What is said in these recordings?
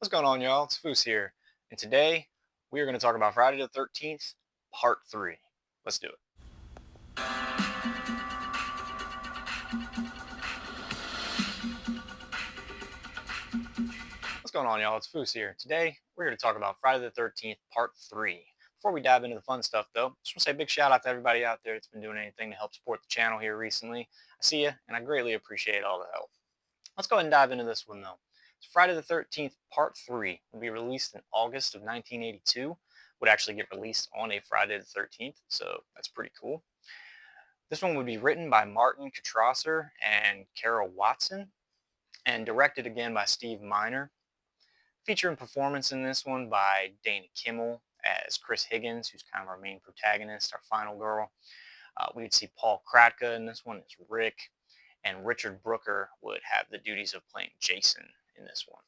What's going on, y'all? It's Foos here, and today we are going to talk about Friday the 13th, Part 3. Let's do it. What's going on, y'all? It's Foos here. Today we're going to talk about Friday the 13th, Part 3. Before we dive into the fun stuff, though, just want to say a big shout out to everybody out there that's been doing anything to help support the channel here recently. I see you, and I greatly appreciate all the help. Let's go ahead and dive into this one, though. So Friday the 13th, Part 3 will be released in August of 1982. Would actually get released on a Friday the 13th, so that's pretty cool. This one would be written by Martin Kitrosser and Carol Watson, and directed again by Steve Miner. Featuring performance in this one by Dana Kimmel as Chris Higgins, who's kind of our main protagonist, our final girl. We would see Paul Kratka in this one as Rick, and Richard Brooker would have the duties of playing Jason in this one.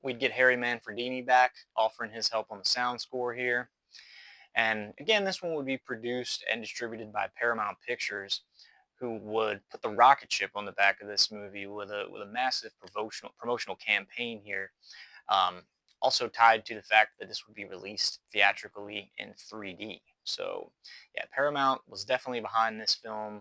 We'd get Harry Manfredini back, offering his help on the sound score here. And again, this one would be produced and distributed by Paramount Pictures, who would put the rocket ship on the back of this movie with a massive promotional campaign here. Also tied to the fact that this would be released theatrically in 3D. So yeah, Paramount was definitely behind this film,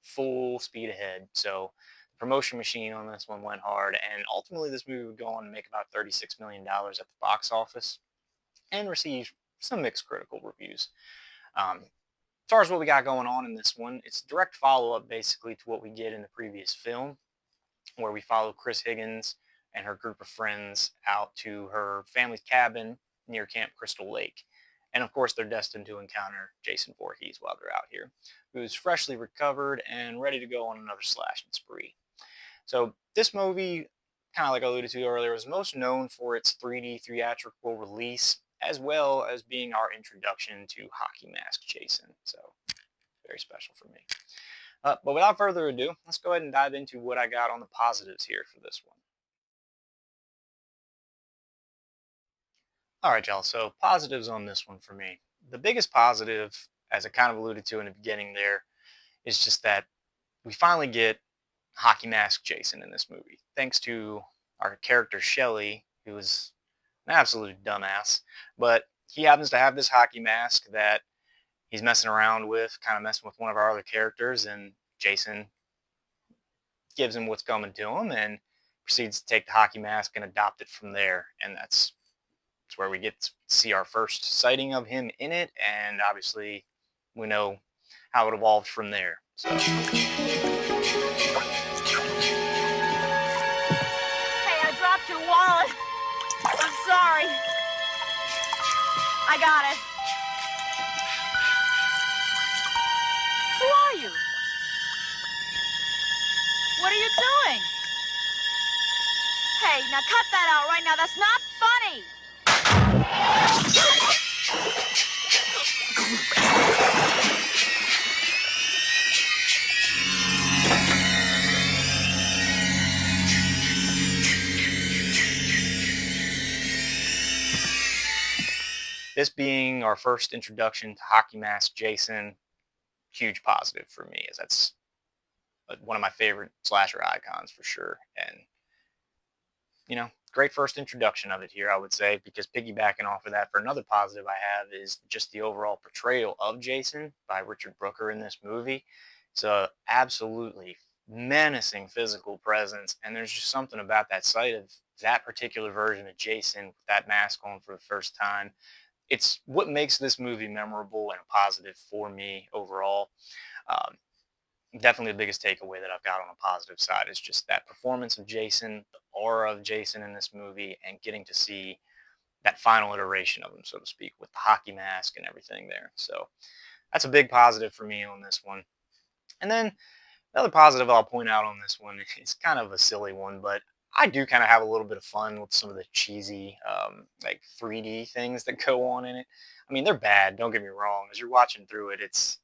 full speed ahead. So the promotion machine on this one went hard, and ultimately this movie would go on to make about $36 million at the box office and receive some mixed critical reviews. As far as what we got going on in this one, it's a direct follow-up basically to what we get in the previous film, where we follow Chris Higgins and her group of friends out to her family's cabin near Camp Crystal Lake. And of course, they're destined to encounter Jason Voorhees while they're out here, who's freshly recovered and ready to go on another slashing spree. So this movie, kind of like I alluded to earlier, was most known for its 3D theatrical release, as well as being our introduction to Hockey Mask Jason. So very special for me. But without further ado, let's go ahead and dive into what I got on the positives here for this one. All right, y'all. So positives on this one for me. The biggest positive, as I kind of alluded to in the beginning there, is just that we finally get Hockey Mask Jason in this movie, thanks to our character Shelly, who is an absolute dumbass, but he happens to have this hockey mask that he's messing around with, kind of messing with one of our other characters, and Jason gives him what's coming to him and proceeds to take the hockey mask and adopt it from there. And that's where we get to see our first sighting of him in it, and obviously we know how it evolved from there. So. Hey, I dropped your wallet. I'm sorry. I got it. Who are you? What are you doing? Hey, now cut that out right now. That's not funny. This being our first introduction to Hockey Mask Jason, huge positive for me, as that's one of my favorite slasher icons for sure. And, great first introduction of it here, I would say, because piggybacking off of that, for another positive I have is just the overall portrayal of Jason by Richard Brooker in this movie. It's a absolutely menacing physical presence, and there's just something about that sight of that particular version of Jason with that mask on for the first time. It's what makes this movie memorable and a positive for me overall. Um, Definitely the biggest takeaway that I've got on the positive side is just that performance of Jason, the aura of Jason in this movie, and getting to see that final iteration of him, so to speak, with the hockey mask and everything there. So that's a big positive for me on this one. And then another positive I'll point out on this one is kind of a silly one, but I do kind of have a little bit of fun with some of the cheesy, like 3D things that go on in it. I mean, they're bad. Don't get me wrong. As you're watching through it, it's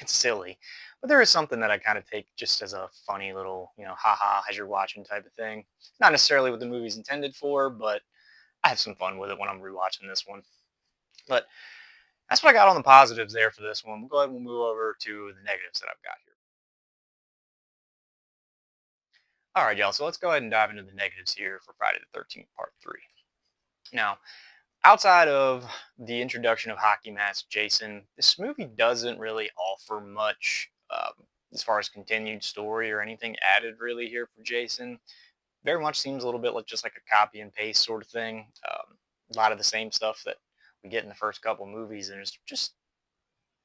it's silly, but there is something that I kind of take just as a funny little, haha, as you're watching type of thing. Not necessarily what the movie's intended for, but I have some fun with it when I'm rewatching this one. But that's what I got on the positives there for this one. We'll go ahead and we'll move over to the negatives that I've got here. All right, y'all. So let's go ahead and dive into the negatives here for Friday the 13th, Part 3. Now, outside of the introduction of Hockey Mask Jason, this movie doesn't really offer much as far as continued story or anything added really here for Jason. Very much seems a little bit like just like a copy and paste sort of thing. A lot of the same stuff that we get in the first couple movies, and it's just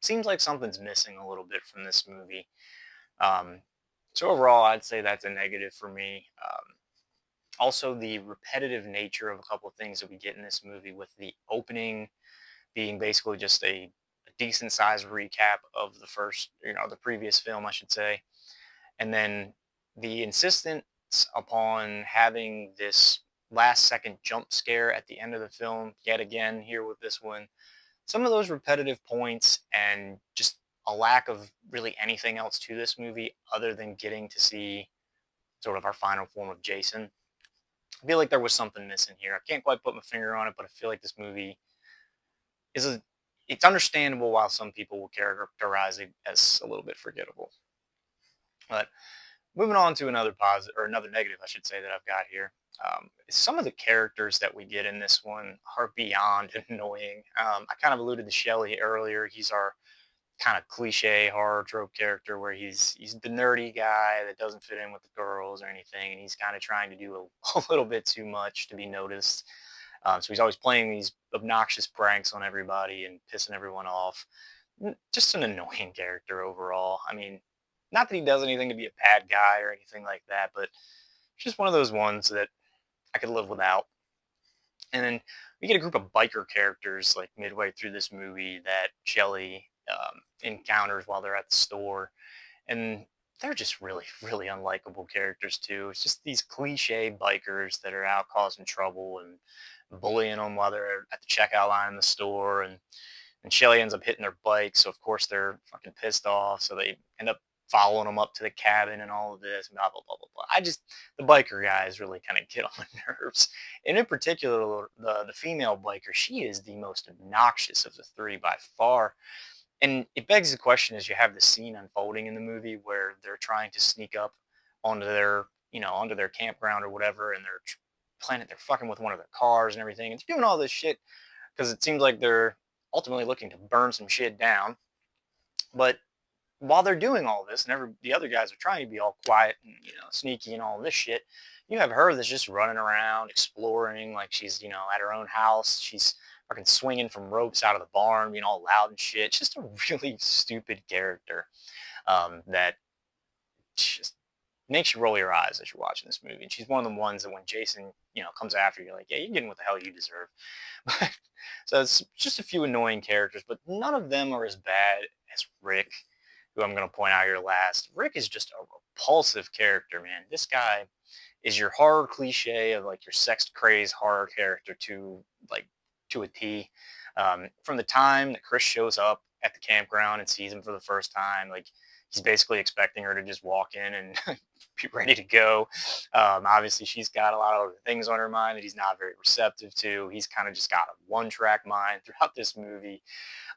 seems like something's missing a little bit from this movie. Um, so overall, I'd say that's a negative for me. Also, the repetitive nature of a couple of things that we get in this movie, with the opening being basically just a decent sized recap of the first, the previous film, I should say, and then the insistence upon having this last second jump scare at the end of the film, yet again here with this one. Some of those repetitive points and just a lack of really anything else to this movie other than getting to see sort of our final form of Jason. I feel like there was something missing here. I can't quite put my finger on it, but I feel like this movie is it's understandable why some people will characterize it as a little bit forgettable. But moving on to another positive, or another negative, I should say, that I've got here. Some of the characters that we get in this one are beyond annoying. I kind of alluded to Shelley earlier. He's our kind of cliche horror trope character where he's the nerdy guy that doesn't fit in with the girls or anything, and he's kind of trying to do a little bit too much to be noticed. So he's always playing these obnoxious pranks on everybody and pissing everyone off. Just an annoying character overall. I mean, not that he does anything to be a bad guy or anything like that, but just one of those ones that I could live without. And then we get a group of biker characters like midway through this movie that Shelley encounters while they're at the store, and they're just really, really unlikable characters too. It's just these cliche bikers that are out causing trouble and bullying them while they're at the checkout line in the store, and Shelly ends up hitting their bike, so of course they're fucking pissed off. So they end up following them up to the cabin and all of this, blah blah blah blah blah. The biker guys really kind of get on my nerves, and in particular the female biker. She is the most obnoxious of the three by far, and it begs the question as you have the scene unfolding in the movie where they're trying to sneak up onto their onto their campground or whatever, and they're fucking with one of their cars and everything, and they're doing all this shit because it seems like they're ultimately looking to burn some shit down. But while they're doing all this, and the other guys are trying to be all quiet and sneaky and all this shit, you have her that's just running around exploring like she's at her own house. She's fucking swinging from ropes out of the barn, being all loud and shit. It's just a really stupid character that just makes you roll your eyes as you're watching this movie. And she's one of the ones that when Jason, comes after you, you're like, yeah, you're getting what the hell you deserve. So it's just a few annoying characters, but none of them are as bad as Rick, who I'm going to point out here last. Rick is just a repulsive character, man. This guy is your horror cliche of like your sex crazed horror character like to a T. From the time that Chris shows up at the campground and sees him for the first time, like he's basically expecting her to just walk in and be ready to go. Obviously, she's got a lot of other things on her mind that he's not very receptive to. He's kind of just got a one-track mind throughout this movie,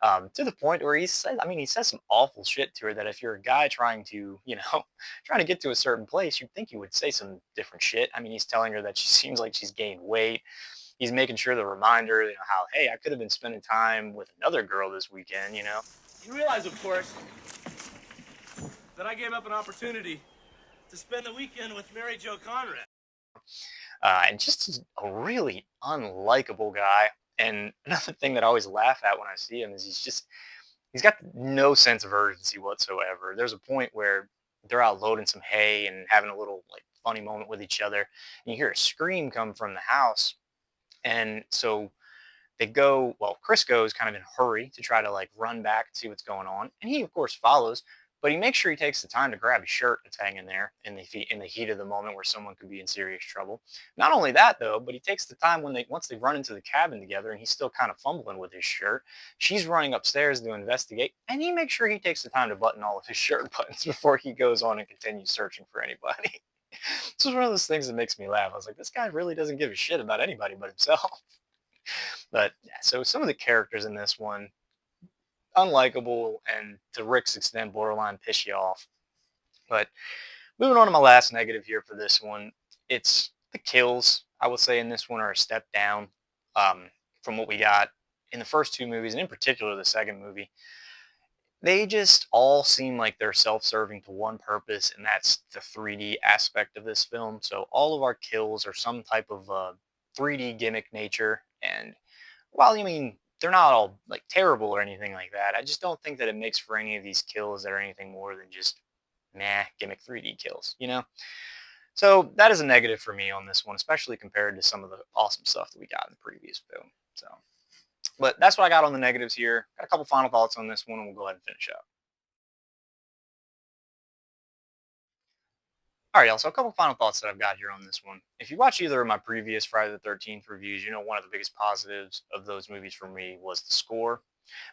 to the point where he says some awful shit to her that if you're a guy trying to, trying to get to a certain place, you'd think you would say some different shit. I mean, he's telling her that she seems like she's gained weight. He's making sure the reminder, how, hey, I could have been spending time with another girl this weekend. You realize, of course, that I gave up an opportunity to spend the weekend with Mary Jo Conrad. And just a really unlikable guy. And another thing that I always laugh at when I see him is he's got no sense of urgency whatsoever. There's a point where they're out loading some hay and having a little like funny moment with each other, and you hear a scream come from the house, and so Chris goes kind of in a hurry to try to like run back and see what's going on, and he of course follows, but he makes sure he takes the time to grab his shirt that's hanging there in the heat of the moment where someone could be in serious trouble. Not only that though, but he takes the time once they run into the cabin together and he's still kind of fumbling with his shirt. She's running upstairs to investigate, and he makes sure he takes the time to button all of his shirt buttons before he goes on and continues searching for anybody. This is one of those things that makes me laugh. I was like, this guy really doesn't give a shit about anybody but himself. But yeah, so some of the characters in this one, unlikable, and to Rick's extent, borderline piss you off. But Moving on to my last negative here for this one, it's the kills. I would say in this one are a step down from what we got in the first two movies, and in particular the second movie. They just all seem like they're self-serving to one purpose, and that's the 3D aspect of this film. So all of our kills are some type of 3D gimmick nature, and while they're not all like terrible or anything like that, I just don't think that it makes for any of these kills that are anything more than just meh gimmick 3D kills. So that is a negative for me on this one, especially compared to some of the awesome stuff that we got in the previous film. So, but that's what I got on the negatives here. Got a couple final thoughts on this one, and we'll go ahead and finish up. All right, y'all. So a couple final thoughts that I've got here on this one. If you watch either of my previous Friday the 13th reviews, you know one of the biggest positives of those movies for me was the score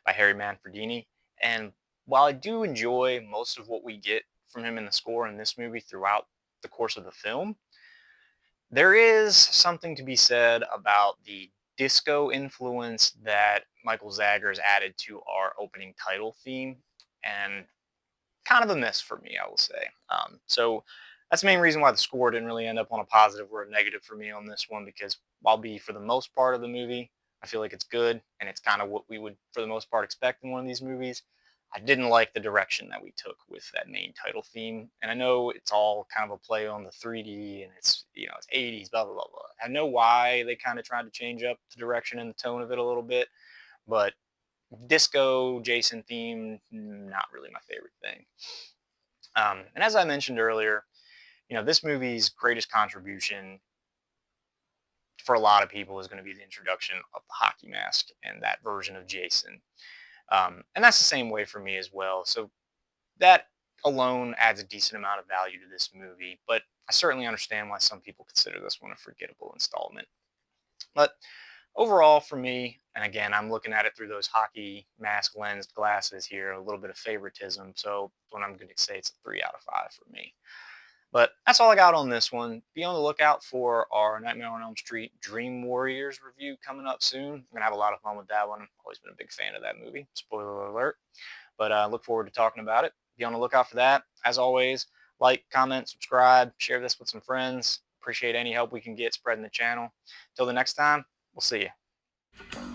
by Harry Manfredini. And while I do enjoy most of what we get from him in the score in this movie throughout the course of the film, there is something to be said about the disco influence that Michael Zager's added to our opening title theme, and kind of a miss for me, I will say. So that's the main reason why the score didn't really end up on a positive or a negative for me on this one, because while be for the most part of the movie, I feel like it's good and it's kind of what we would for the most part expect in one of these movies. I didn't like the direction that we took with that main title theme, and I know it's all kind of a play on the 3D and it's 80s, blah blah blah blah. I know why they kind of tried to change up the direction and the tone of it a little bit, but disco Jason theme, not really my favorite thing. And as I mentioned earlier, this movie's greatest contribution for a lot of people is going to be the introduction of the hockey mask and that version of Jason. And that's the same way for me as well. So that alone adds a decent amount of value to this movie, but I certainly understand why some people consider this one a forgettable installment. But overall, for me, and again, I'm looking at it through those hockey mask lensed glasses here, a little bit of favoritism. So when I'm going to say it's a 3 out of 5 for me. But that's all I got on this one. Be on the lookout for our Nightmare on Elm Street Dream Warriors review coming up soon. I'm going to have a lot of fun with that one. I've always been a big fan of that movie. Spoiler alert. But I look forward to talking about it. Be on the lookout for that. As always, like, comment, subscribe, share this with some friends. Appreciate any help we can get spreading the channel. Till the next time, we'll see you.